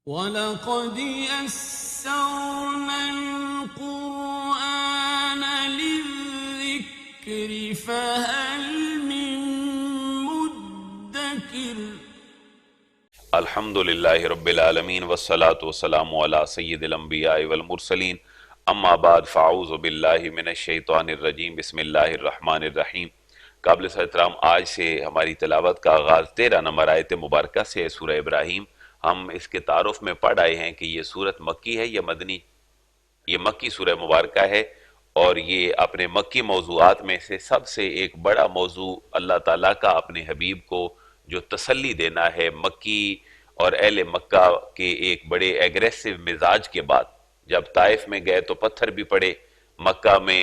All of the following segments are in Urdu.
وَلَقَدْ يَسَّرْنَا الْقُرْآنَ لِلذِّكْرِ فَهَلْ مِن مُّدَّكِرٍ۔ الحمد للہ رب العالمین والصلاة والسلام علی سید الانبیاء والمرسلین، اما بعد فاعوذ باللہ من الشیطان الرجیم، بسم اللہ الرحمن الرحیم۔ قابل احترام، آج سے ہماری تلاوت کا آغاز 13 نمبر آیت مبارکہ سے ہے، سورہ ابراہیم۔ ہم اس کے تعارف میں پڑھ آئے ہیں کہ یہ سورت مکی ہے یا مدنی۔ یہ مکی سورہ مبارکہ ہے، اور یہ اپنے مکی موضوعات میں سے سب سے ایک بڑا موضوع اللہ تعالیٰ کا اپنے حبیب کو جو تسلی دینا ہے مکی اور اہل مکہ کے ایک بڑے ایگریسو مزاج کے بعد۔ جب طائف میں گئے تو پتھر بھی پڑے، مکہ میں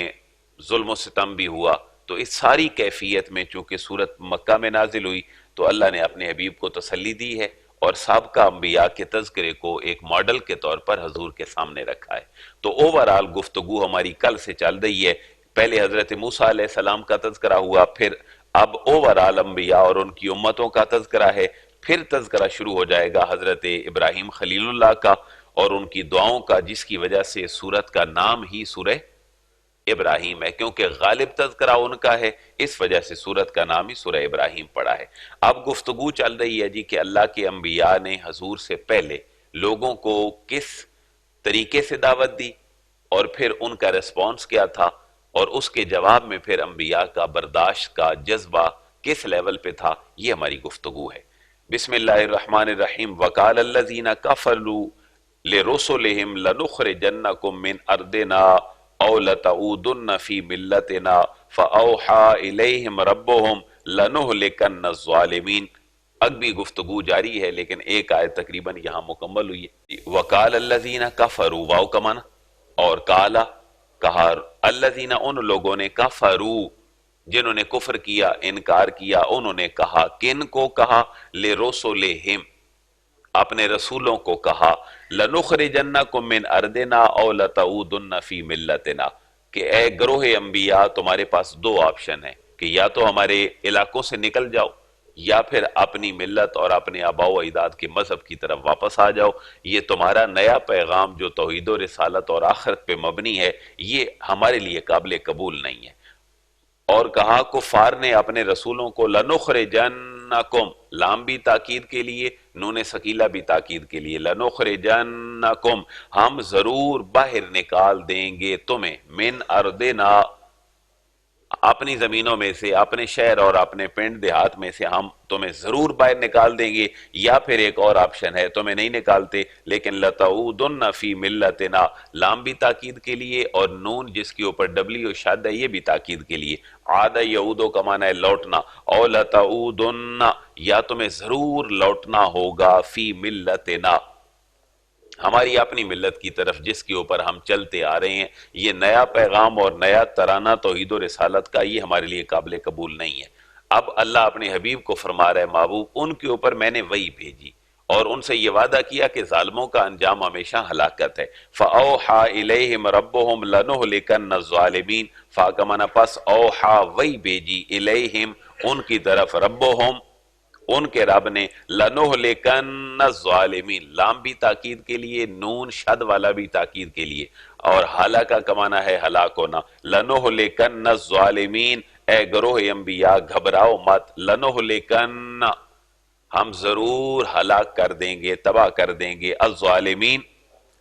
ظلم و ستم بھی ہوا، تو اس ساری کیفیت میں چونکہ سورت مکہ میں نازل ہوئی تو اللہ نے اپنے حبیب کو تسلی دی ہے، اور سابقہ انبیاء کے تذکرے کو ایک ماڈل کے طور پر حضور کے سامنے رکھا ہے۔ تو اوورال گفتگو ہماری کل سے چل رہی ہے۔ پہلے حضرت موسیٰ علیہ السلام کا تذکرہ ہوا، پھر اب اوورال انبیاء اور ان کی امتوں کا تذکرہ ہے، پھر تذکرہ شروع ہو جائے گا حضرت ابراہیم خلیل اللہ کا اور ان کی دعاؤں کا، جس کی وجہ سے سورت کا نام ہی سورہ ابراہیم ہے، کیونکہ غالب تذکرہ ان کا ہے، اس وجہ سے سورت کا نام ہی سورہ ابراہیم پڑا ہے۔ اب گفتگو چل رہی ہے جی کہ اللہ کے انبیاء نے حضور سے پہلے لوگوں کو کس طریقے سے دعوت دی، اور پھر ان کا ریسپانس کیا تھا، اور اس کے جواب میں پھر انبیاء کا برداشت کا جذبہ کس لیول پہ تھا، یہ ہماری گفتگو ہے۔ بسم اللہ الرحمن الرحیم۔ وَقَالَ الَّذِينَ كَفَرُوا لِرُسُلِهِمْ لَنُخْرِجَنَّكُمْ مِنْ أَرْضِنَا أَوْ لَتَعُودُنَّ فِي مِلَّتِنَا فَأَوْحَى إِلَيْهِمْ رَبُّهُمْ لَنُهْلِكَنَّ الظَّالِمِينَ۔ اب بھی گفتگو جاری ہے، لیکن ایک آیت تقریباً یہاں مکمل ہوئی ہے۔ وَقَالَ الَّذِينَ كَفَرُوا، واو کا معنی، اور کالا کہا، الذین ان لوگوں نے، کفروا جنہوں نے کفر کیا، انکار کیا، انہوں نے کہا، کن کو کہا؟ لرسلہم اپنے رسولوں کو کہا، لَنُخْرِجَنَّكُم مِّنْ أَرْضِنَا أَوْ لَتَعُودُنَّ فِي مِلَّتِنَا، کہ اے گروہ انبیاء تمہارے پاس دو آپشن ہیں کہ یا تو ہمارے علاقوں سے نکل جاؤ، یا پھر اپنی ملت اور اپنے آباء و اجداد کے مذہب کی طرف واپس آ جاؤ۔ یہ تمہارا نیا پیغام جو توحید و رسالت اور آخرت پہ مبنی ہے، یہ ہمارے لیے قابل قبول نہیں ہے۔ اور کہا کفار نے اپنے رسولوں کو، لَنُخْرِجَنَّكُمْ، لام بھی تاکید کے لیے، نون ثقیلہ بھی تاکید کے لیے، لَنُخْرِجَنَّكُمْ ہم ضرور باہر نکال دیں گے تمہیں، من ارضنا اپنی زمینوں میں سے، اپنے شہر اور اپنے پنڈ دیہات میں سے ہم تمہیں ضرور باہر نکال دیں گے، یا پھر ایک اور آپشن ہے تمہیں نہیں نکالتے لیکن لَتَعُودُنَّ فِي مِلَّتِنَا، لام بھی تاکید کے لیے اور نون جس کے اوپر ڈبلیو شاد ہے یہ بھی تاکید کے لیے، عاد یعودو کا معنی ہے لوٹنا، او لَتَعُودُنَّ یا تمہیں ضرور لوٹنا ہوگا، فی ملتنا ہماری اپنی ملت کی طرف جس کے اوپر ہم چلتے آ رہے ہیں۔ یہ نیا پیغام اور نیا ترانہ توحید و رسالت کا، یہ ہمارے لیے قابل قبول نہیں ہے۔ اب اللہ اپنے حبیب کو فرما رہا ہے، محبوب ان کے اوپر میں نے وحی بھیجی اور ان سے یہ وعدہ کیا کہ ظالموں کا انجام ہمیشہ ہلاکت ہے۔ فَأَوْحَى إِلَيْهِمْ رَبُّهُمْ لَنُهْلِكَنَّ الظَّالِمِينَ، فا کا معنی پس، اوحا وحی بھیجی، الیہم ان کی طرف، ربهم ان کے رب نے، لَنُهْلِكَنَّ الظَّالِمِينَ لام بھی تاکید کے لیے، نون شد والا بھی تاکید کے لیے، اور ہلاکہ کا معنی ہے ہلاک ہونا، لَنُهْلِكَنَّ الظَّالِمِينَ اے گروہ انبیاء گھبراؤ مت، لَنُهْلِكَنَّ ہم ضرور ہلاک کر دیں گے، تباہ کر دیں گے، الظالمین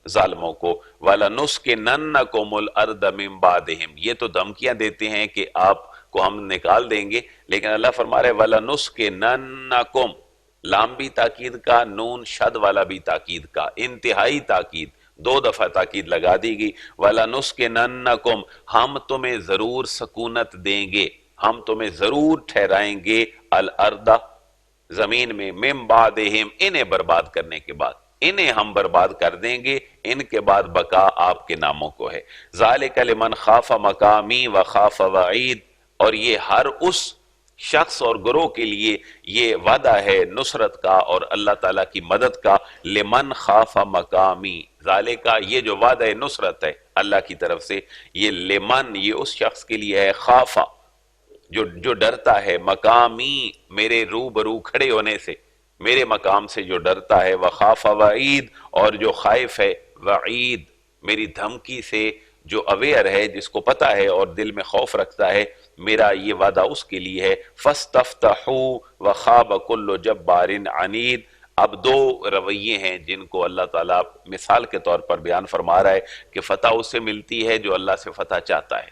ظالموں کو، وَلَنُسْكِنَنَّكُمُ الْأَرْضَ مِن بَعْدِهِمْ یہ تو دھمکیاں دیتے ہیں کہ آپ کو ہم نکال دیں گے، لیکن اللہ فرما رہے وَلَنُسْكِنَنَّكُمْ لام بھی تاکید کا، نون شد والا بھی تاکید کا، انتہائی تاکید، دو دفعہ تاکید لگا دی گئی، وَلَنُسْكِنَنَّكُمْ ہم تمہیں ضرور سکونت دیں گے، ہم تمہیں ضرور ٹھہرائیں گے، الْأَرْضَ زمین میں، من بعدہم انہیں برباد کرنے کے بعد، انہیں ہم برباد کر دیں گے، ان کے بعد بقا آپ کے ناموں کو ہے۔ ذَلِكَ لِمَنْ خَافَ مَقَامِي وَخَافَ وَعِيدٍ اور یہ ہر اس شخص اور گروہ کے لیے یہ وعدہ ہے نصرت کا اور اللہ تعالیٰ کی مدد کا، لمن خاف مقامی، ذالک یہ جو وعدہ نصرت ہے اللہ کی طرف سے، یہ لمن یہ اس شخص کے لیے ہے، خافہ جو ڈرتا ہے، مقامی میرے روبرو کھڑے ہونے سے، میرے مقام سے جو ڈرتا ہے، وخاف وعید، اور جو خائف ہے وعید، میری دھمکی سے جو اویئر ہے، جس کو پتہ ہے اور دل میں خوف رکھتا ہے، میرا یہ وعدہ اس کے لیے ہے۔ فَاسْتَفْتَحُوا وَخَابَ كُلُّ جَبَّارٍ عَنِيدٍ۔ اب دو رویے ہیں جن کو اللہ تعالیٰ مثال کے طور پر بیان فرما رہا ہے کہ فتح اس سے ملتی ہے جو اللہ سے فتح چاہتا ہے،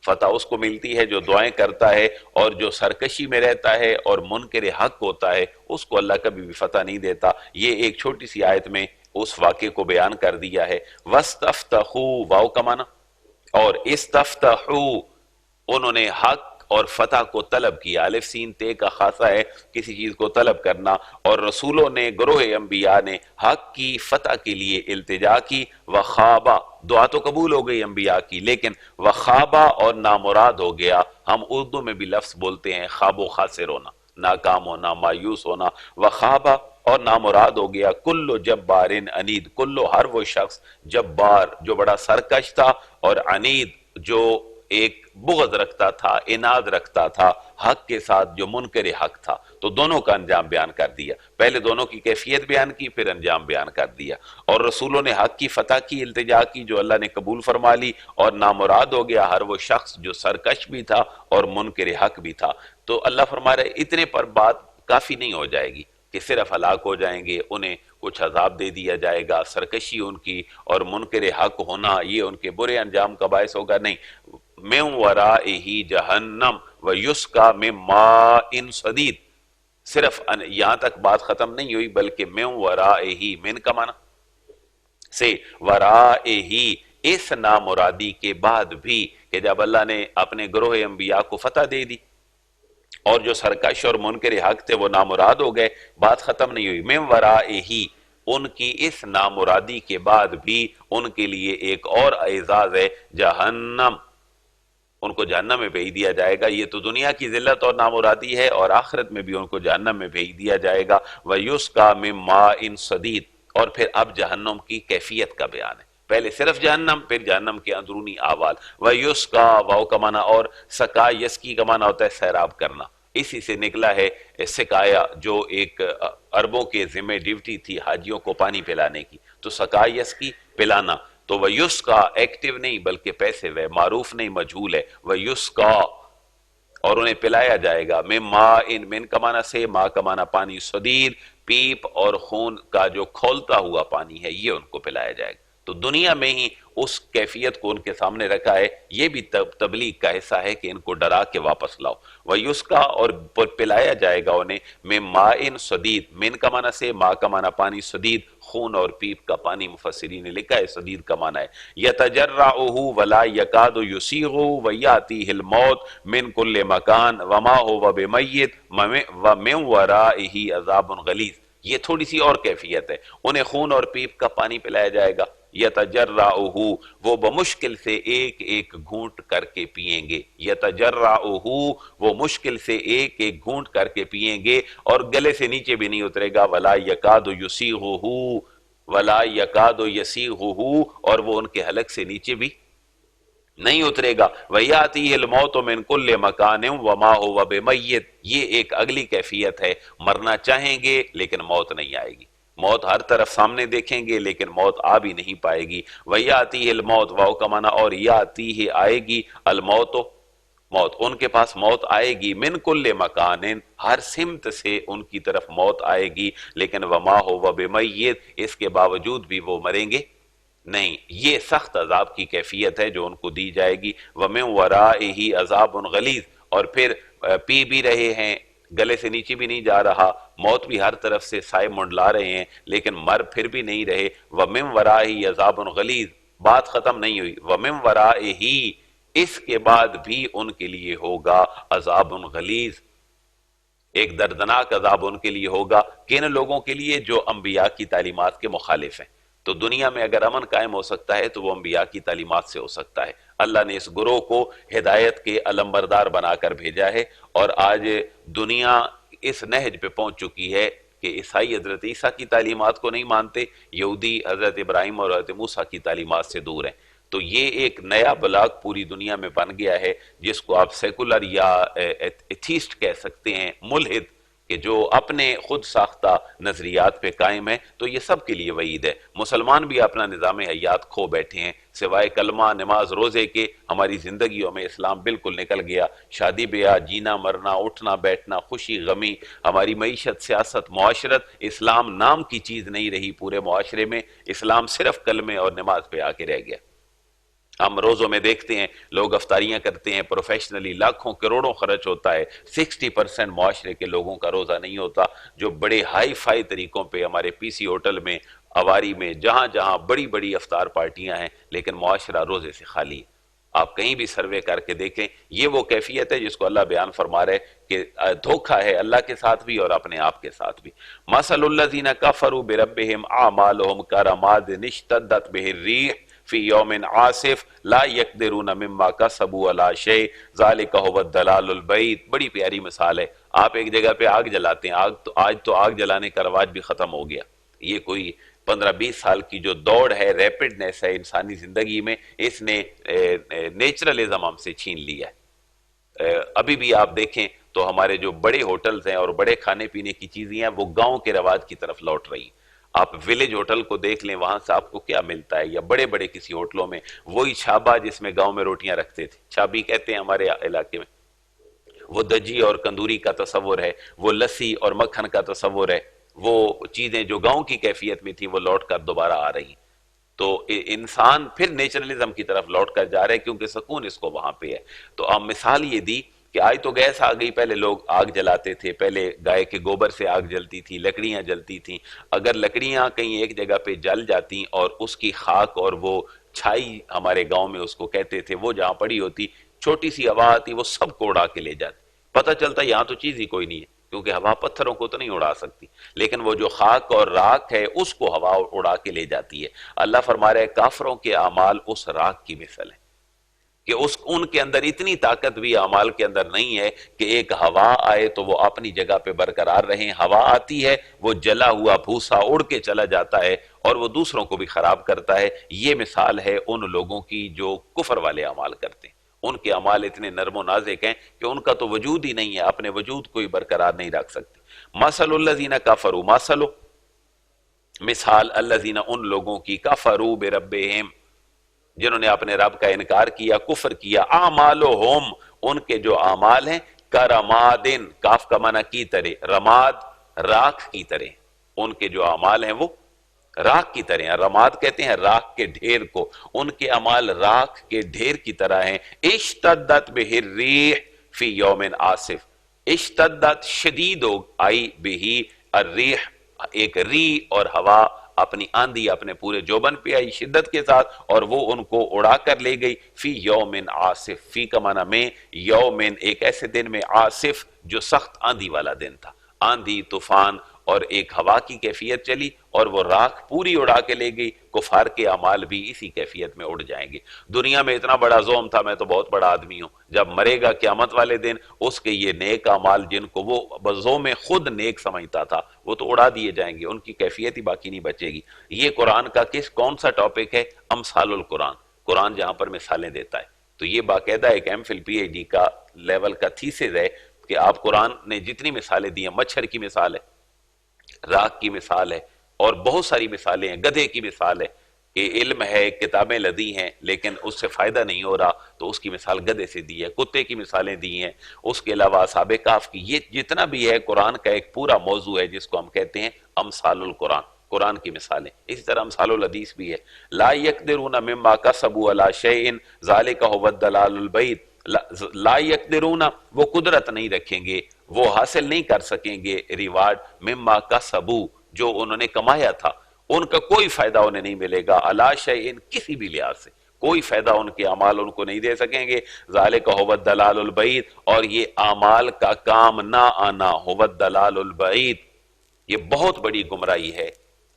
فتح اس کو ملتی ہے جو دعائیں کرتا ہے، اور جو سرکشی میں رہتا ہے اور منکر حق ہوتا ہے اس کو اللہ کبھی بھی فتح نہیں دیتا۔ یہ ایک چھوٹی سی آیت میں اس واقعے کو بیان کر دیا ہے۔ وَاسْتَفْتَحُوا، واو کا معنی، اور استفتحوا، انہوں نے حق اور فتح کو طلب کیا۔ الف سین تے کا خاصہ ہے کسی چیز کو طلب کرنا، اور رسولوں نے، گروہ انبیاء نے حق کی فتح کے لیے التجا کی۔ وخابہ، دعا تو قبول ہو گئی انبیاء کی، لیکن وخابہ اور نامراد ہو گیا۔ ہم اردو میں بھی لفظ بولتے ہیں خواب و خاسر ہونا، ناکام ہونا، مایوس ہونا۔ وخابہ، اور نامراد ہو گیا، کلو جبار عنید، کلو ہر وہ شخص، جبار جو بڑا سرکش تھا، اور عنید جو ایک بغض رکھتا تھا، اناد رکھتا تھا حق کے ساتھ، جو منکر حق تھا۔ تو دونوں کا انجام بیان کر دیا، پہلے دونوں کی کیفیت بیان کی، پھر انجام بیان کر دیا۔ اور رسولوں نے حق کی فتح کی، التجا کی، جو اللہ نے قبول فرما لی، اور نامراد ہو گیا ہر وہ شخص جو سرکش بھی تھا اور منکر حق بھی تھا۔ تو اللہ فرما رہے اتنے پر بات کافی نہیں ہو جائے گی کہ صرف ہلاک ہو جائیں گے، انہیں کچھ عذاب دے دیا جائے گا، سرکشی ان کی اور منکر حق ہونا یہ ان کے برے انجام کا باعث ہوگا، نہیں۔ من ورائہ جہنم ویسقا من ماء صدید، صرف یہاں تک بات ختم نہیں ہوئی، بلکہ من ورائہ، من کا معنی سے، ورائہ، اس نامرادی کے بعد بھی، کہ جب اللہ نے اپنے گروہ انبیاء کو فتح دے دی اور جو سرکش اور منکر حق تھے وہ نامراد ہو گئے، بات ختم نہیں ہوئی۔ من ورائہ، ان کی اس نامرادی کے بعد بھی ان کے لیے ایک اور اعزاز ہے، جہنم، ان کو جہنم میں بھیج دیا جائے گا۔ یہ تو دنیا کی ذلت اور نامرادی ہے، اور آخرت میں بھی ان کو جہنم میں بھیج دیا جائے گا۔ وَيُسْقَى مِن مَاءٍ صَدِيدٍ، اور پھر اب جہنم کی کیفیت کا بیان ہے، پہلے صرف جہنم، پھر جہنم کے اندرونی احوال۔ وَيُسْقَى، واو کا معنی، اور سقا، یسکی کا معنی ہوتا ہے سیراب کرنا، اسی سے نکلا ہے سقایا، جو ایک عربوں کے ذمہ ڈیوٹی تھی حاجیوں کو پانی پلانے کی، تو سقا یسکی، پلانا۔ تو وَيُسْقَى ایکٹیو نہیں بلکہ پیسو ہے، معروف نہیں مجہول ہے، وَيُسْقَى، اور انہیں پلایا جائے گا، من ماء، من کا معنی سے، ماء کا معنی پانی، صدید، پیپ اور خون کا جو کھولتا ہوا پانی ہے، یہ ان کو پلایا جائے گا۔ تو دنیا میں ہی اس کیفیت کو ان کے سامنے رکھا ہے، یہ بھی تبلیغ کا حصہ ہے کہ ان کو ڈرا کے واپس لاؤ۔ وَيُسْقَى، اور پلایا جائے گا انہیں، من ماء صدید، من کا معنی سے، ماء کا معنی پانی، صدید خون اور پیپ کا پانی، مفسرین نے لکھا ہے صدید کا معنی ہے۔ يَتَجَرَّعُهُ وَلَا يَكَادُ يُسِيغُهُ وَيَأْتِيهِ الْمَوْتُ مِنْ كُلِّ مَكَانٍ وَمَا هُوَ بِمَيِّتٍ وَمِنْ وَرَائِهِ عَذَابٌ غَلِيظٌ۔ یہ تھوڑی سی اور کیفیت ہے، انہیں خون اور پیپ کا پانی پلایا جائے گا۔ یتجرعہ، وہ بمشکل سے ایک ایک گھونٹ کر کے پیئیں گے، یتجرعہ، وہ مشکل سے ایک ایک گھونٹ کر کے پیئیں گے، اور گلے سے نیچے بھی نہیں اترے گا۔ ولا یکاد یسیغہ، ولا یکاد یسیغہ، اور وہ ان کے حلق سے نیچے بھی نہیں اترے گا۔ وَيَأْتِيهِ الْمَوْتُ مِنْ كُلِّ مَكَانٍ وَمَا هُوَ بِمَيِّتٍ، یہ ایک اگلی کیفیت ہے، مرنا چاہیں گے لیکن موت نہیں آئے گی، موت ہر طرف سامنے دیکھیں گے لیکن موت آ بھی نہیں پائے گی۔ وَيَأْتِيهِ الْمَوْتُ، واو کا معنی، اور یاتیہ آئے گی، الموت، موت، ان کے پاس موت آئے گی، من کل مکان، ہر سمت سے ان کی طرف موت آئے گی، لیکن وما هو بمیت، اس کے باوجود بھی وہ مریں گے نہیں۔ یہ سخت عذاب کی کیفیت ہے جو ان کو دی جائے گی۔ وَمِن وَرَائِهِ عَذَابٌ غَلِيظٌ، اور پھر پی بھی رہے ہیں، گلے سے نیچے بھی نہیں جا رہا، موت بھی ہر طرف سے سائے منڈلا رہے ہیں، لیکن مر پھر بھی نہیں رہے۔ وَمِن وَرَائِهِ عَذَابٌ غَلِيظٌ، بات ختم نہیں ہوئی۔ وَمِن وَرَائِهِ، اس کے بعد بھی ان کے لیے ہوگا عذاب غلیظ، ایک دردناک عذاب ان کے لیے ہوگا۔ کن لوگوں کے لیے؟ جو انبیاء کی تعلیمات کے مخالف ہیں۔ تو دنیا میں اگر امن قائم ہو سکتا ہے تو وہ انبیاء کی تعلیمات سے ہو سکتا ہے۔ اللہ نے اس گروہ کو ہدایت کے علمبردار بنا کر بھیجا ہے، اور آج دنیا اس نہج پہ پہنچ چکی ہے کہ عیسائی حضرت عیسیٰ کی تعلیمات کو نہیں مانتے، یہودی حضرت ابراہیم اور حضرت موسیٰ کی تعلیمات سے دور ہیں۔ تو یہ ایک نیا بلاک پوری دنیا میں بن گیا ہے، جس کو آپ سیکولر یا ایتھیسٹ کہہ سکتے ہیں، ملحد، کہ کہ جو اپنے خود ساختہ نظریات پہ قائم ہے تو یہ سب کے لیے وعید ہے۔ مسلمان بھی اپنا نظام حیات کھو بیٹھے ہیں، سوائے کلمہ، نماز، روزے کے ہماری زندگیوں میں اسلام بالکل نکل گیا۔ شادی بیاہ، جینا مرنا، اٹھنا بیٹھنا، خوشی غمی، ہماری معیشت، سیاست، معاشرت، اسلام نام کی چیز نہیں رہی پورے معاشرے میں۔ اسلام صرف کلمے اور نماز پہ آ کے رہ گیا۔ ہم روزوں میں دیکھتے ہیں لوگ افطاریاں کرتے ہیں، پروفیشنلی لاکھوں کروڑوں خرچ ہوتا ہے، 60% معاشرے کے لوگوں کا روزہ نہیں ہوتا، جو بڑے ہائی فائی طریقوں پہ ہمارے پی سی ہوٹل میں، اواری میں، جہاں جہاں بڑی بڑی افطار پارٹیاں ہیں، لیکن معاشرہ روزے سے خالی ہے۔ آپ کہیں بھی سروے کر کے دیکھیں، یہ وہ کیفیت ہے جس کو اللہ بیان فرما رہے کہ دھوکہ ہے اللہ کے ساتھ بھی اور اپنے آپ کے ساتھ بھی۔ مَثَلُ الَّذِينَ كَفَرُوا بِرَبِّهِمْ أَعْمَالُهُمْ كَرَمَادٍ اشْتَدَّتْ بِهِ الرِّيحُ فِي يَوْمٍ عَاصِفٍ لَا يَقْدِرُونَ مِمَّا كَسَبُوا عَلَىٰ شَيْءٍ ذَلِكَ هُوَ الضَّلَالُ الْبَعِيدُ۔ بڑی پیاری مثال ہے۔ آپ ایک جگہ پہ آگ جلاتے ہیں، آج تو آگ جلانے کا رواج بھی ختم ہو گیا۔ یہ کوئی 15-20 سال کی جو دوڑ ہے، ریپڈنیس ہے انسانی زندگی میں، اس نے نیچرلزم ہم سے چھین لیا ہے۔ ابھی بھی آپ دیکھیں تو ہمارے جو بڑے ہوٹلز ہیں اور بڑے کھانے پینے کی چیزیں ہیں وہ گاؤں کے رواج کی طرف لوٹ رہی ہیں۔ آپ ویلیج ہوٹل کو دیکھ لیں، وہاں سے آپ کو کیا ملتا ہے، یا بڑے بڑے کسی ہوٹلوں میں وہی چھابا جس میں گاؤں میں روٹیاں رکھتے تھے، چھابی کہتے ہیں ہمارے علاقے میں، وہ دجی اور کندوری کا تصور ہے، وہ لسی اور مکھن کا تصور ہے، وہ چیزیں جو گاؤں کی کیفیت میں تھیں وہ لوٹ کر دوبارہ آ رہی ہیں۔ تو انسان پھر نیچرلزم کی طرف لوٹ کر جا رہے کیونکہ سکون اس کو وہاں پہ ہے۔ تو اب مثال یہ دی کہ آج تو گیس آ گئی، پہلے لوگ آگ جلاتے تھے، پہلے گائے کے گوبر سے آگ جلتی تھی، لکڑیاں جلتی تھیں۔ اگر لکڑیاں کہیں ایک جگہ پہ جل جاتی اور اس کی خاک اور وہ چھائی ہمارے گاؤں میں اس کو کہتے تھے، وہ جہاں پڑی ہوتی، چھوٹی سی ہوا آتی وہ سب کو اڑا کے لے جاتی۔ پتہ چلتا یہاں تو چیز ہی کوئی نہیں ہے، کیونکہ ہوا پتھروں کو تو نہیں اڑا سکتی، لیکن وہ جو خاک اور راکھ ہے اس کو ہوا اڑا کے لے جاتی ہے۔ اللہ فرما رہے کافروں کے اعمال اس راکھ کی مثل ہے کہ ان کے اندر اتنی طاقت بھی اعمال کے اندر نہیں ہے کہ ایک ہوا آئے تو وہ اپنی جگہ پہ برقرار رہیں۔ ہوا آتی ہے، وہ جلا ہوا بھوسا اڑ کے چلا جاتا ہے اور وہ دوسروں کو بھی خراب کرتا ہے۔ یہ مثال ہے ان لوگوں کی جو کفر والے اعمال کرتے ہیں۔ ان کے اعمال اتنے نرم و نازک ہیں کہ ان کا تو وجود ہی نہیں ہے، اپنے وجود کو ہی برقرار نہیں رکھ سکتے۔ مَثَلُ الَّذِينَ كَفَرُوا، مَثَلُ مثال، الَّذِينَ ان لوگوں کی، کَفَرُوا بِرَبِّهِمْ جنہوں نے اپنے رب کا انکار کیا، کفر کیا، اعمالہم ان کے جو اعمال ہیں، کرمادن، کاف کا معنی کی طرح، رماد راکھ کی طرح، ان کے جو اعمال ہیں وہ راکھ کی طرح ہیں۔ رماد کہتے ہیں راکھ کے ڈھیر کو، ان کے اعمال راکھ کے ڈھیر کی طرح ہیں۔ اشتدت بہ الریح فی یوم عاصف، اشتدت شدید ہو آئی بہ الریح، ایک ری اور ہوا اپنی آندھی اپنے پورے جوبن پہ آئی شدت کے ساتھ اور وہ ان کو اڑا کر لے گئی۔ فی یوم عاصف، فی کا معنی میں، یومن ایک ایسے دن میں، عاصف جو سخت آندھی والا دن تھا، آندھی طوفان اور ایک ہوا کی کیفیت چلی اور وہ راکھ پوری اڑا کے لے گئی۔ کفار کے اعمال بھی اسی کیفیت میں اڑ جائیں گے۔ دنیا میں اتنا بڑا زوم تھا میں تو بہت بڑا آدمی ہوں، جب مرے گا قیامت والے دن اس کے یہ نیک اعمال جن کو وہ بزوم خود نیک سمجھتا تھا وہ تو اڑا دیے جائیں گے، ان کی کیفیت ہی باقی نہیں بچے گی۔ یہ قرآن کا کون سا ٹاپک ہے؟ امثال القرآن، قرآن جہاں پر مثالیں دیتا ہے۔ تو یہ باقاعدہ ایک M Phil P H D کا لیول کا تھیسز ہے کہ آپ قرآن نے جتنی مثالیں دی ہیں، مچھر کی مثال ہے، راکھ کی مثال ہے، اور بہت ساری مثالیں ہیں، گدھے کی مثال ہے کہ علم ہے، کتابیں لدی ہیں لیکن اس سے فائدہ نہیں ہو رہا تو اس کی مثال گدھے سے دی ہے، کتے کی مثالیں دی ہیں، اس کے علاوہ اصحاب کہف کی، یہ جتنا بھی ہے قرآن کا ایک پورا موضوع ہے جس کو ہم کہتے ہیں امثال القرآن، قرآن کی مثالیں۔ اسی طرح امثال الحدیث بھی ہے، لا یقدرون مما کسبوا علی شیء ذلک هو الضلال البعید، لا یقدرون وہ قدرت نہیں رکھیں گے، وہ حاصل نہیں کر سکیں گے ریوارڈ، مما کسبوا جو انہوں نے کمایا تھا، ان کا کوئی فائدہ انہیں نہیں ملے گا، علی شیء کسی بھی لحاظ سے کوئی فائدہ ان کے اعمال ان کو نہیں دے سکیں گے، ذالک هو الضلال البعید، اور یہ اعمال کا کام نہ آنا، هو الضلال البعید، یہ بہت بڑی گمراہی ہے۔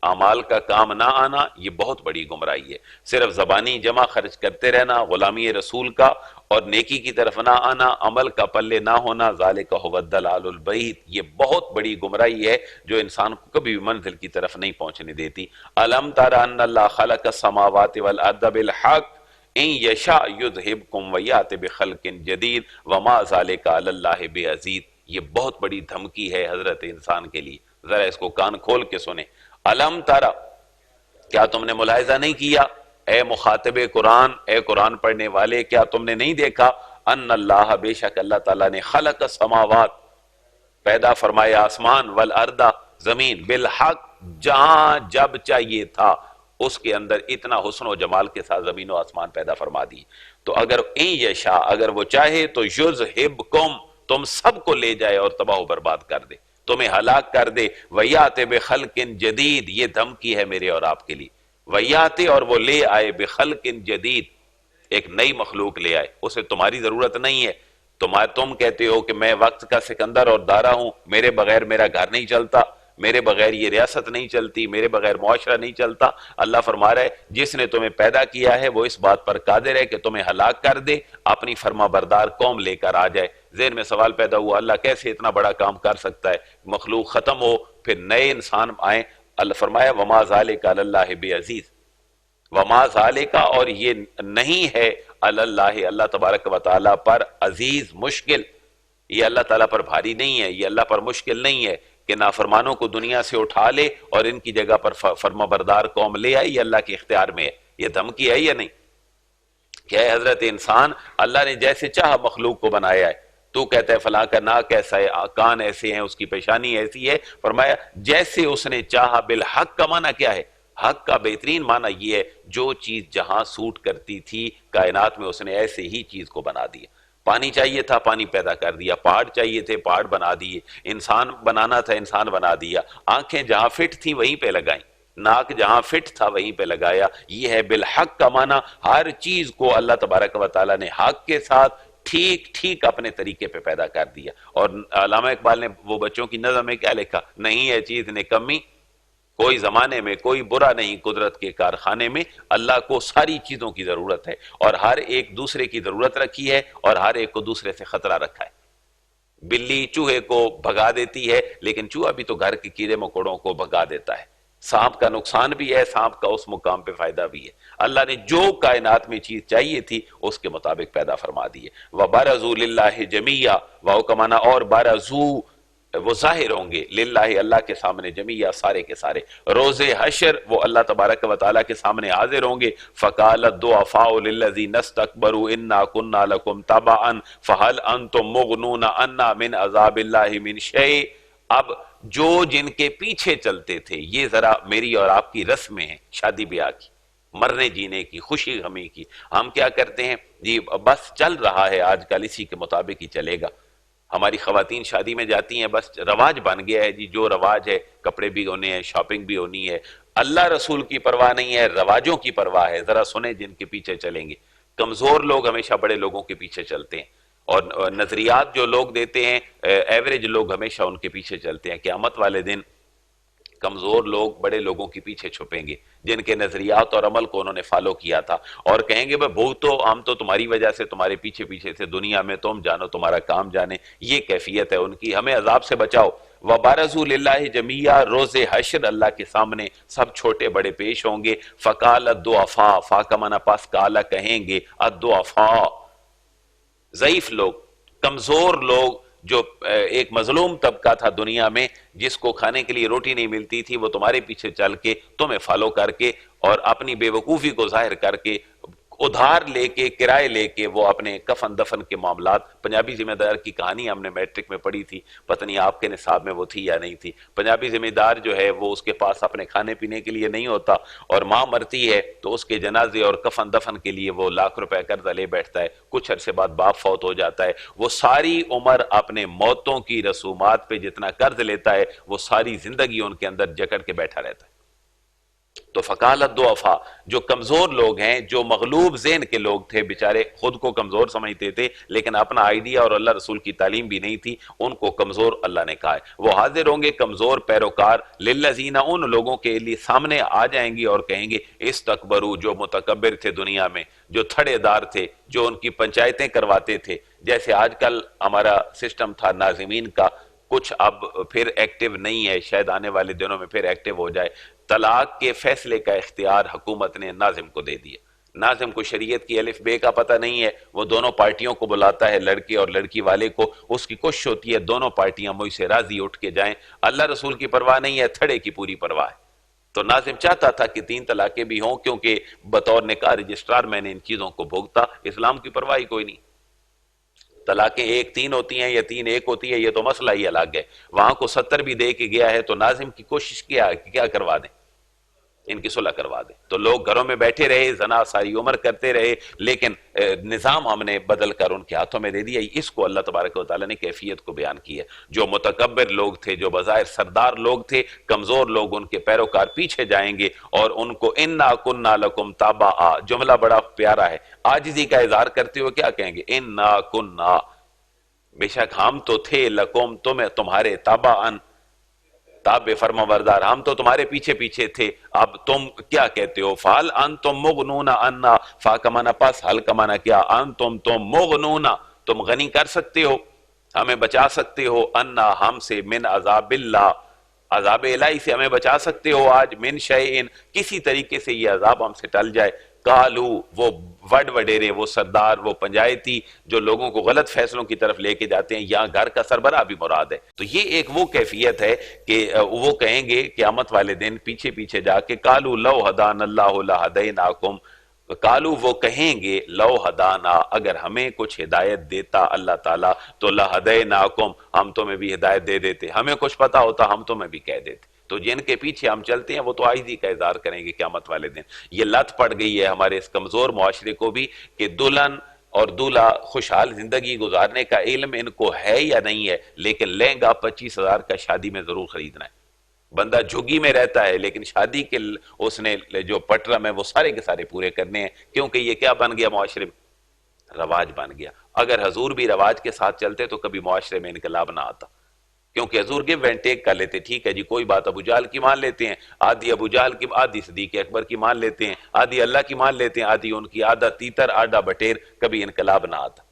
اعمال کا کام نہ آنا یہ بہت بڑی گمراہی ہے۔ صرف زبانی جمع خرچ کرتے رہنا غلامی رسول کا اور نیکی کی طرف نہ آنا، عمل کا پلے نہ ہونا، ذالک هو الضلال البعید، یہ بہت بڑی گمراہی ہے جو انسان کو کبھی بھی منزل کی طرف نہیں پہنچنے دیتی۔ الم تر ان اللہ خلق السماوات والارض بالحق ان یشاء یذہبکم ویأتی بخلق جدید وما ذلک علی اللہ بعزیز۔ یہ بہت بڑی دھمکی ہے حضرت انسان کے لیے. ذرا اس کو کان کھول کے سنیں. الم تارا، کیا تم نے ملاحظہ نہیں کیا اے مخاطب قرآن، اے قرآن پڑھنے والے، کیا تم نے نہیں دیکھا ان اللہ، بے شک اللہ تعالیٰ نے خلق السماوات، پیدا فرمایا آسمان، والارض، زمین، بالحق، جہاں جب چاہیے تھا اس کے اندر اتنا حسن و جمال کے ساتھ زمین و آسمان پیدا فرما دی. تو اگر این یشا، اگر وہ چاہے تو یذہبکم، تم سب کو لے جائے اور تباہ و برباد کر دے، تمہیں ہلاک کر دے. ویات بخلق جدید، یہ دھمکی ہے میرے اور آپ کے لیے. ویات، اور وہ لے آئے، بخلق جدید، ایک نئی مخلوق لے آئے. اسے تمہاری ضرورت نہیں ہے. تم کہتے ہو کہ میں وقت کا سکندر اور دارا ہوں، میرے بغیر میرا گھر نہیں چلتا، میرے بغیر یہ ریاست نہیں چلتی، میرے بغیر معاشرہ نہیں چلتا. اللہ فرما رہا ہے جس نے تمہیں پیدا کیا ہے وہ اس بات پر قادر ہے کہ تمہیں ہلاک کر دے، اپنی فرما بردار قوم لے کر آ جائے. ذہن میں سوال پیدا ہوا، اللہ کیسے اتنا بڑا کام کر سکتا ہے؟ مخلوق ختم ہو پھر نئے انسان آئیں. اللہ فرمایا وما ذالک علی اللہ بعزیز، وما ذالک، اور یہ نہیں ہے اللہ، اللہ تبارک و تعالیٰ پر عزیز، مشکل. یہ اللہ تعالیٰ پر بھاری نہیں ہے، یہ اللہ پر مشکل نہیں ہے کہ نافرمانوں کو دنیا سے اٹھا لے اور ان کی جگہ پر فرما بردار قوم لے آئے. یہ اللہ کے اختیار میں ہے. یہ دھمکی ہے یا نہیں؟ کیا ہے حضرت انسان، اللہ نے جیسے چاہا مخلوق کو بنایا ہے. تو کہتا ہے فلاں کا ناک ایسا ہے، کان ایسے ہیں، اس کی پیشانی ایسی ہے. فرمایا جیسے اس نے چاہا. بالحق کا معنی کیا ہے؟ حق کا بہترین معنی یہ ہے جو چیز جہاں سوٹ کرتی تھی کائنات میں اس نے ایسے ہی چیز کو بنا دیا. پانی چاہیے تھا، پانی پیدا کر دیا. پہاڑ چاہیے تھے، پہاڑ بنا دیے. انسان بنانا تھا، انسان بنا دیا. آنکھیں جہاں فٹ تھیں وہیں پہ لگائیں، ناک جہاں فٹ تھا وہیں پہ لگایا. یہ ہے بالحق کا معنی. ہر چیز کو اللہ تبارک و تعالیٰ نے حق کے ساتھ ٹھیک ٹھیک اپنے طریقے پہ پیدا کر دیا. اور علامہ اقبال نے وہ بچوں کی نظم میں کیا لکھا؟ نہیں ہے چیز نکمی کوئی زمانے میں، کوئی برا نہیں قدرت کے کارخانے میں. اللہ کو ساری چیزوں کی ضرورت ہے اور ہر ایک دوسرے کی ضرورت رکھی ہے اور ہر ایک کو دوسرے سے خطرہ رکھا ہے. بلی چوہے کو بھگا دیتی ہے لیکن چوہا بھی تو گھر کے کیڑے مکوڑوں کو بھگا دیتا ہے. سانپ کا نقصان بھی ہے، سانپ کا اس مقام پہ فائدہ بھی ہے. اللہ نے جو کائنات میں چیز چاہیے تھی اس کے مطابق پیدا فرما دی ہے. وَبَرَزُوا لِلَّهِ جَمِيعًا، واو کا معنی اور بارزو، وہ ظاہر ہوں گے، للہ اللہ کے سامنے، جمیعہ سارے کے سارے. روز حشر وہ اللہ تبارک و تعالیٰ کے سامنے حاضر ہوں گے. فَقَالَ الضُّعَفَاءُ لِلَّذِينَ اسْتَكْبَرُوا إِنَّا كُنَّا لَكُمْ تَبَعًا فَهَلْ أَنْتُمْ مُغْنُونَ عَنَّا مِنْ عَذَابِ اللَّهِ مِنْ شَيْءٍ. اب جو جن کے پیچھے چلتے تھے، یہ ذرا میری اور آپ کی رسمیں ہیں شادی بیاہ کی، مرنے جینے کی، خوشی غمی کی. ہم کیا کرتے ہیں جی بس چل رہا ہے آج کل، اسی کے مطابق ہی چلے گا. ہماری خواتین شادی میں جاتی ہیں، بس رواج بن گیا ہے جی، جو رواج ہے، کپڑے بھی ہونے ہیں، شاپنگ بھی ہونی ہے. اللہ رسول کی پرواہ نہیں ہے، رواجوں کی پرواہ ہے. ذرا سنیں جن کے پیچھے چلیں گے. کمزور لوگ ہمیشہ بڑے لوگوں کے پیچھے چلتے ہیں اور نظریات جو لوگ دیتے ہیں، ایوریج لوگ ہمیشہ ان کے پیچھے چلتے ہیں. قیامت والے دن کمزور لوگ بڑے لوگوں کے پیچھے چھپیں گے جن کے نظریات اور عمل کو انہوں نے فالو کیا تھا، اور کہیں گے بھئی تو ہم تو تمہاری وجہ سے تمہارے پیچھے پیچھے سے دنیا میں، تم جانو تمہارا کام جانے. یہ کیفیت ہے ان کی. ہمیں عذاب سے بچاؤ. وَبَرَزُوا لِلَّهِ جَمِيعًا، روز حشر اللہ کے سامنے سب چھوٹے بڑے پیش ہوں گے. فَقَالَ الضُّعَفَاءُ، فا کا معنی پاس کالا کہیں گے، الضُّعَفَاء ضعیف لوگ، کمزور لوگ، جو ایک مظلوم طبقہ تھا دنیا میں جس کو کھانے کے لیے روٹی نہیں ملتی تھی، وہ تمہارے پیچھے چل کے تمہیں فالو کر کے اور اپنی بے وقوفی کو ظاہر کر کے ادھار لے کے کرائے لے کے وہ اپنے کفن دفن کے معاملات. پنجابی ذمہ دار کی کہانی ہم نے میٹرک میں پڑھی تھی، پتہ نہیں آپ کے نصاب میں وہ تھی یا نہیں تھی. پنجابی ذمہ دار جو ہے وہ اس کے پاس اپنے کھانے پینے کے لیے نہیں ہوتا، اور ماں مرتی ہے تو اس کے جنازے اور کفن دفن کے لیے وہ لاکھ روپے قرضہ لے بیٹھتا ہے. کچھ عرصے بعد باپ فوت ہو جاتا ہے. وہ ساری عمر اپنے موتوں کی رسومات پہ جتنا قرض لیتا ہے وہ ساری زندگی ان کے اندر جکڑ کے بیٹھا رہتا ہے. تو فقال الضعفاء، جو کمزور لوگ ہیں، جو مغلوب ذہن کے لوگ تھے، بیچارے خود کو کمزور سمجھتے تھے لیکن اپنا آئیڈیا اور اللہ رسول کی تعلیم بھی نہیں تھی، ان کو کمزور اللہ نے کہا ہے. وہ حاضر ہوں گے کمزور پیروکار، للذین، ان لوگوں کے لیے سامنے آ جائیں گے اور کہیں گے استکبروا، جو متکبر تھے دنیا میں، جو تھڑے دار تھے، جو ان کی پنچایتیں کرواتے تھے. جیسے آج کل ہمارا سسٹم تھا ناظمین کا، کچھ اب پھر ایکٹیو نہیں ہے، شاید آنے والے دنوں میں پھر ایکٹیو ہو جائے. طلاق کے فیصلے کا اختیار حکومت نے ناظم کو دے دیا. ناظم کو شریعت کی الف بے کا پتہ نہیں ہے، وہ دونوں پارٹیوں کو بلاتا ہے، لڑکے اور لڑکی والے کو، اس کی کوشش ہوتی ہے دونوں پارٹیاں مجھ سے راضی اٹھ کے جائیں، اللہ رسول کی پرواہ نہیں ہے، تھڑے کی پوری پرواہ ہے۔ تو ناظم چاہتا تھا کہ 3 طلاقیں بھی ہوں، کیونکہ بطور نکاح رجسٹرار میں نے ان چیزوں کو بھوگتا، اسلام کی پرواہ کوئی نہیں۔ طلاقیں 1 3 ہوتی ہیں یا 3 1 ہوتی ہے، یہ تو مسئلہ ہی الگ ہے، وہاں کو 70 بھی دے کے گیا ہے، تو ناظم کی کوشش کیا کروا دیں، ان کی صلح کروا دیں۔ تو لوگ گھروں میں بیٹھے رہے، زنا ساری عمر کرتے رہے، لیکن نظام ہم نے بدل کر ان کے ہاتھوں میں دے دیا۔ اس کو اللہ تبارک و تعالیٰ نے کیفیت کو بیان کی ہے۔ جو متکبر لوگ تھے، جو بظاہر سردار لوگ تھے، کمزور لوگ ان کے پیروکار پیچھے جائیں گے، اور ان کو انا کننا لکم تابعا، جملہ بڑا پیارا ہے، عاجزی کا اظہار کرتے ہوئے کیا کہیں گے؟ انا کننا، بے شک ہم تو تھے، لکم تمہارے، تابعا تابع فرما بردار، ہم تو تمہارے پیچھے پیچھے تھے، اب تم کیا کہتے ہو؟ فَهَلْ أَنْتُمْ مُغْنُونَ عَنَّا، فا کا معنی پس، حل کا معنی کیا؟ انتم تم مغنون، تم غنی کر سکتے ہو، ہمیں بچا سکتے ہو، انا ہم سے، من عذاب اللہ، عذاب الہی سے ہمیں بچا سکتے ہو، آج من شیئن، کسی طریقے سے یہ عذاب ہم سے ٹل جائے۔ قالو، وہ وڈیرے، وہ سردار، وہ پنجایتی جو لوگوں کو غلط فیصلوں کی طرف لے کے جاتے ہیں، یہاں گھر کا سربراہ بھی مراد ہے۔ تو یہ ایک وہ کیفیت ہے کہ وہ کہیں گے قیامت والے دن پیچھے پیچھے جا کے، قالو لو ہدان اللہ لہدیناکم، قالو وہ کہیں گے، لو ہدانا، اگر ہمیں کچھ ہدایت دیتا اللہ تعالیٰ تو لہدیناکم، ہم تمہیں بھی ہدایت دے دیتے، ہمیں کچھ پتا ہوتا ہم تمہیں بھی کہہ دیتے۔ تو جن کے پیچھے ہم چلتے ہیں وہ تو عاجزی کا اظہار کریں گے قیامت والے دن۔ یہ لت پڑ گئی ہے ہمارے اس کمزور معاشرے کو بھی کہ دلہن اور دولہا خوشحال زندگی گزارنے کا علم ان کو ہے یا نہیں ہے، لیکن لہنگا 25,000 کا شادی میں ضرور خریدنا ہے۔ بندہ جھگی میں رہتا ہے لیکن شادی کے اس نے جو پٹرم ہے وہ سارے کے سارے پورے کرنے ہیں، کیونکہ یہ کیا بن گیا معاشرے میں؟ رواج بن گیا۔ اگر حضور بھی رواج کے ساتھ چلتے تو کبھی معاشرے میں انقلاب نہ آتا، کیونکہ حضور گیو اینڈ ٹیک کر لیتے، ٹھیک ہے جی کوئی بات، ابو جہل کی مان لیتے ہیں، آدھی ابو جہل کی، آدھی صدیق اکبر کی مان لیتے ہیں، آدھی اللہ کی مان لیتے ہیں، آدھی ان کی، آدھا تیتر آدھا بٹیر، کبھی انقلاب نہ آتا۔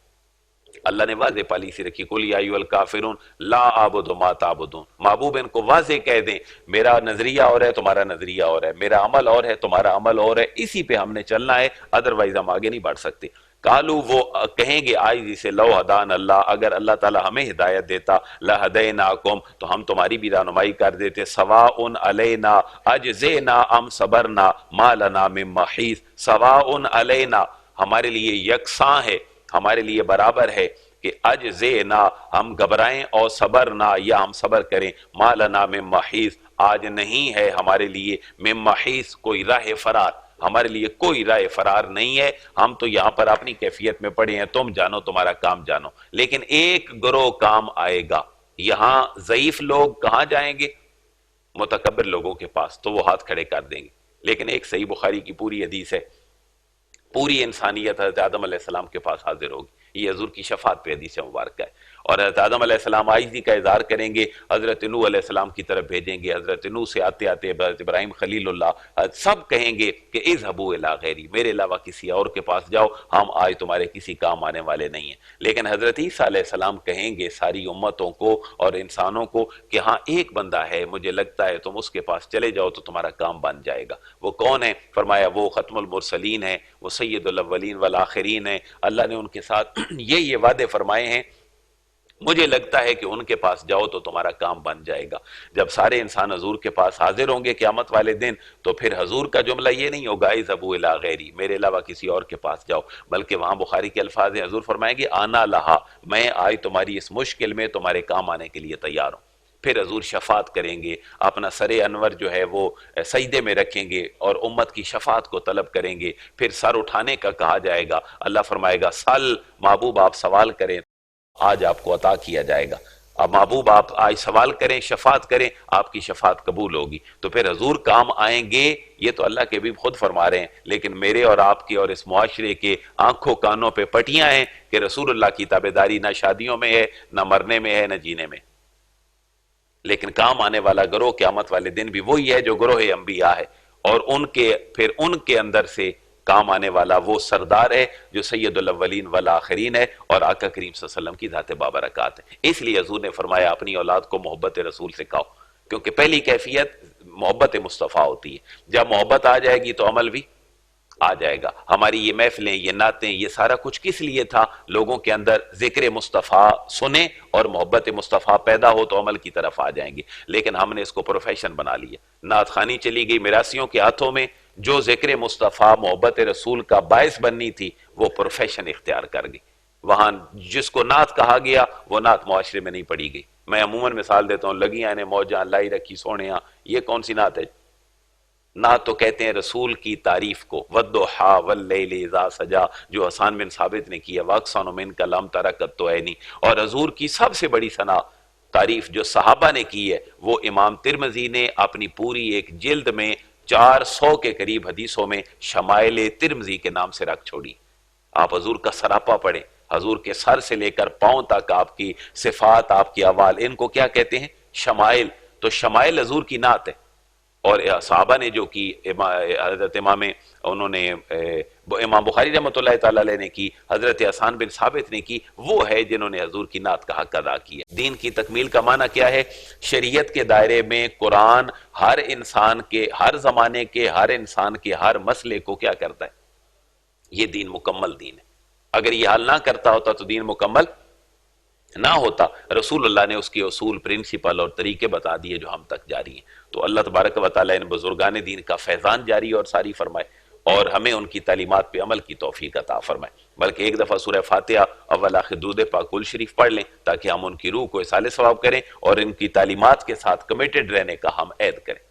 اللہ نے واضح پالیسی رکھی، قل یا ایھا الکافرون لا اعبد ما تعبدون، محبوب ان کو واضح کہہ دیں میرا نظریہ اور ہے، تمہارا نظریہ اور ہے، میرا عمل اور ہے، تمہارا عمل اور ہے، اسی پہ ہم نے چلنا ہے، ادروائز ہم آگے نہیں بڑھ سکتے۔ قالو وہ کہیں گے عاجزی سے، لو ہدان اللہ، اگر اللہ تعالی ہمیں ہدایت دیتا، لہدیناکم، تو ہم تمہاری بھی رہنمائی کر دیتے، سواء علینا اجزینا ام صبرنا ما لنا من محیص، سواء علینا، ہمارے لیے یکساں ہے، ہمارے لیے برابر ہے کہ اجزینا، ہم گھبرائیں، اور صبرنا، یا ہم صبر کریں، ما لنا من محیص، آج نہیں ہے ہمارے لیے من محیص کوئی راہ فرار، ہمارے لیے کوئی راہ فرار نہیں ہے، ہم تو یہاں پر اپنی کیفیت میں پڑے ہیں، تم جانو تمہارا کام جانو۔ لیکن ایک گروہ کام آئے گا، یہاں ضعیف لوگ کہاں جائیں گے؟ متکبر لوگوں کے پاس، تو وہ ہاتھ کھڑے کر دیں گے۔ لیکن ایک صحیح بخاری کی پوری حدیث ہے، پوری انسانیت حضرت آدم علیہ السلام کے پاس حاضر ہوگی، یہ حضور کی شفاعت پہ حدیث مبارکہ ہے، اور حضرت آدم علیہ السلام عاجزی کا اظہار کریں گے، حضرت نوح علیہ السلام کی طرف بھیجیں گے، حضرت نوح سے آتے آتے حضرت ابراہیم خلیل اللہ، سب کہیں گے کہ اذهبوا الی غیری، میرے علاوہ کسی اور کے پاس جاؤ، ہم آج تمہارے کسی کام آنے والے نہیں ہیں۔ لیکن حضرت عیسیٰ علیہ السلام کہیں گے ساری امتوں کو اور انسانوں کو کہ ہاں ایک بندہ ہے، مجھے لگتا ہے تم اس کے پاس چلے جاؤ تو تمہارا کام بن جائے گا۔ وہ کون ہے؟ فرمایا وہ ختم المرسلین ہے، وہ سید الاولین والآخرین ہے، اللہ نے ان کے ساتھ یہ وعدے فرمائے ہیں، مجھے لگتا ہے کہ ان کے پاس جاؤ تو تمہارا کام بن جائے گا۔ جب سارے انسان حضور کے پاس حاضر ہوں گے قیامت والے دن، تو پھر حضور کا جملہ یہ نہیں ہوگا اذهبوا الی غیری، میرے علاوہ کسی اور کے پاس جاؤ، بلکہ وہاں بخاری کے الفاظ ہیں، حضور فرمائیں گے آنا لہا، میں آج تمہاری اس مشکل میں تمہارے کام آنے کے لیے تیار ہوں۔ پھر حضور شفاعت کریں گے، اپنا سر انور جو ہے وہ سجدے میں رکھیں گے اور امت کی شفاعت کو طلب کریں گے، پھر سر اٹھانے کا کہا جائے گا، اللہ فرمائے گا سل، محبوب آپ سوال کریں، آج آپ کو عطا کیا جائے گا، اب محبوب آپ آج سوال کریں، شفاعت کریں، آپ کی شفاعت قبول ہوگی، تو پھر حضور کام آئیں گے، یہ تو اللہ کے بھی خود فرما رہے ہیں، لیکن میرے اور آپ کے اور اس معاشرے کے آنکھوں کانوں پہ پٹیاں ہیں کہ رسول اللہ کی تابعداری نہ شادیوں میں ہے، نہ مرنے میں ہے، نہ جینے میں۔ لیکن کام آنے والا گروہ قیامت والے دن بھی وہی ہے جو گروہ انبیاء ہے، اور پھر ان کے اندر سے کام آنے والا وہ سردار ہے جو سید الاولین والآخرین ہے، اور آقا کریم صلی اللہ علیہ وسلم کی ذات بابرکات ہے۔ اس لیے حضور نے فرمایا اپنی اولاد کو محبت رسول سکھاؤ، کیونکہ پہلی کیفیت محبت مصطفیٰ ہوتی ہے، جب محبت آ جائے گی تو عمل بھی آ جائے گا۔ ہماری یہ محفلیں، یہ نعتیں، یہ سارا کچھ کس لیے تھا؟ لوگوں کے اندر ذکر مصطفیٰ سنیں اور محبت مصطفیٰ پیدا ہو تو عمل کی طرف آ جائیں گے، لیکن ہم نے اس کو پروفیشن بنا لیا۔ نعت خوانی چلی گئی میراثیوں کے ہاتھوں میں، جو ذکر مصطفیٰ محبت رسول کا باعث بننی تھی وہ پروفیشن اختیار کر گئی۔ وہاں جس کو نعت کہا گیا وہ نعت معاشرے میں نہیں پڑھی گئی۔ میں عموماً مثال دیتا ہوں، لگیاں نے موجاں لائی رکھی سونیاں، یہ کون سی نعت ہے؟ نعت تو کہتے ہیں رسول کی تعریف کو، والضحیٰ واللیل اذا سجا، جو حسان بن ثابت نے کیا، واقصان منک لم ترکت تو عینی، اور حضور کی سب سے بڑی ثنا تعریف جو صحابہ نے کی ہے وہ امام ترمذی نے اپنی پوری ایک جلد میں 400 کے قریب حدیثوں میں شمائل ترمذی کے نام سے رکھ چھوڑی۔ آپ حضور کا سراپا پڑھیں، حضور کے سر سے لے کر پاؤں تک آپ کی صفات، آپ کی احوال، ان کو کیا کہتے ہیں؟ شمائل۔ تو شمائل حضور کی نعت ہے، اور صحابہ نے جو کی، حضرت انہوں نے امام بخاری رحمۃ اللہ تعالی علیہ نے کی، حضرت حسان بن ثابت نے کی، وہ ہے جنہوں نے حضور کی نعت کا حق ادا کیا۔ دین کی تکمیل کا معنی کیا ہے؟ شریعت کے دائرے میں قرآن ہر انسان کے، ہر زمانے کے، ہر انسان کے ہر مسئلے کو کیا کرتا ہے؟ یہ دین مکمل دین ہے۔ اگر یہ حل نہ کرتا ہوتا تو دین مکمل نہ ہوتا۔ رسول اللہ نے اس کے اصول، پرنسپل اور طریقے بتا دیے جو ہم تک جاری ہیں۔ تو اللہ تبارک و تعالیٰ ان بزرگان دین کا فیضان جاری اور ساری فرمائے، اور ہمیں ان کی تعلیمات پہ عمل کی توفیق عطا فرمائے۔ بلکہ ایک دفعہ سورہ فاتحہ اول آخر درود پاک کل شریف پڑھ لیں تاکہ ہم ان کی روح کو اصالِ ثواب کریں اور ان کی تعلیمات کے ساتھ کمیٹڈ رہنے کا ہم عہد کریں۔